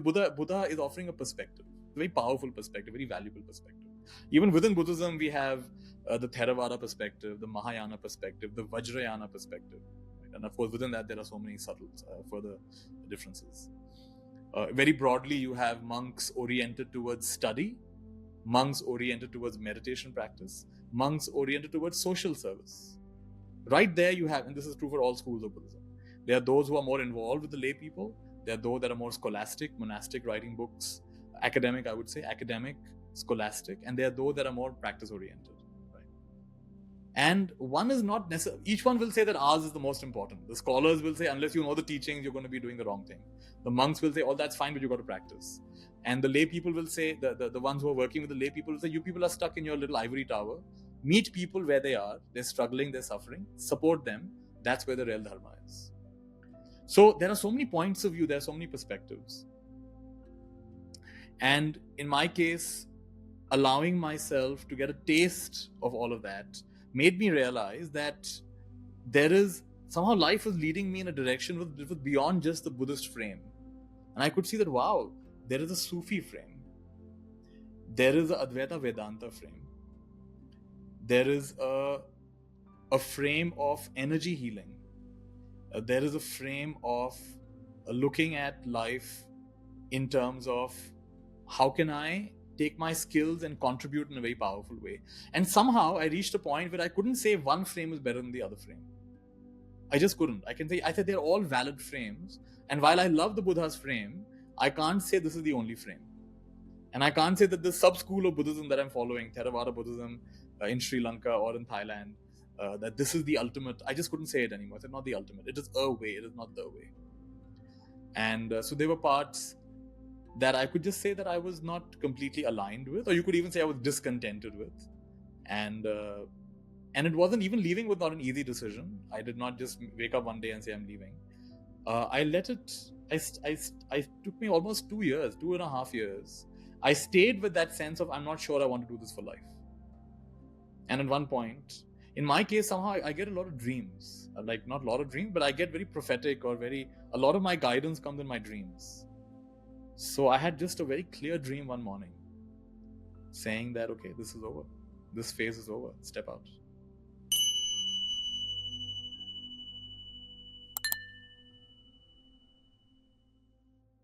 Buddha is offering a perspective, a very powerful perspective, very valuable perspective. Even within Buddhism, we have the Theravada perspective, the Mahayana perspective, the Vajrayana perspective. Right? And of course, within that, there are so many subtle further differences. Very broadly, you have monks oriented towards study, monks oriented towards meditation practice, monks oriented towards social service. Right there you have, and this is true for all schools of Buddhism, there are those who are more involved with the lay people, there are those that are more scholastic, monastic, writing books, academic, I would say, academic, scholastic, and there are those that are more practice oriented. Right? And one is not necessarily, each one will say that ours is the most important. The scholars will say, unless you know the teachings, you're going to be doing the wrong thing. The monks will say, oh, that's fine, but you've got to practice. And the lay people will say, the ones who are working with the lay people will say, you people are stuck in your little ivory tower. Meet people where they are. They're struggling, they're suffering. Support them. That's where the real dharma is. So there are so many points of view. There are so many perspectives. And in my case, allowing myself to get a taste of all of that made me realize that there is, somehow life was leading me in a direction that was beyond just the Buddhist frame. And I could see that, wow, there is a Sufi frame. There is a Advaita Vedanta frame. There is a frame of energy healing. There is a frame of looking at life in terms of how can I take my skills and contribute in a very powerful way. And somehow I reached a point where I couldn't say one frame is better than the other frame. I just couldn't. I said they're all valid frames. And while I love the Buddha's frame, I can't say this is the only frame. And I can't say that the sub-school of Buddhism that I'm following, Theravada Buddhism in Sri Lanka or in Thailand, that this is the ultimate. I just couldn't say it anymore. I said, not the ultimate. It is a way. It is not the way. And so there were parts that I could just say that I was not completely aligned with, or you could even say I was discontented with. And it wasn't, even leaving was not an easy decision. I did not just wake up one day and say I'm leaving. I let it, I took me almost 2 years, 2.5 years. I stayed with that sense of, I'm not sure I want to do this for life. And at one point, in my case, somehow I get a lot of dreams. Like, not a lot of dreams, but I get very prophetic, or a lot of my guidance comes in my dreams. So I had just a very clear dream one morning saying that, okay, this is over. This phase is over. Step out.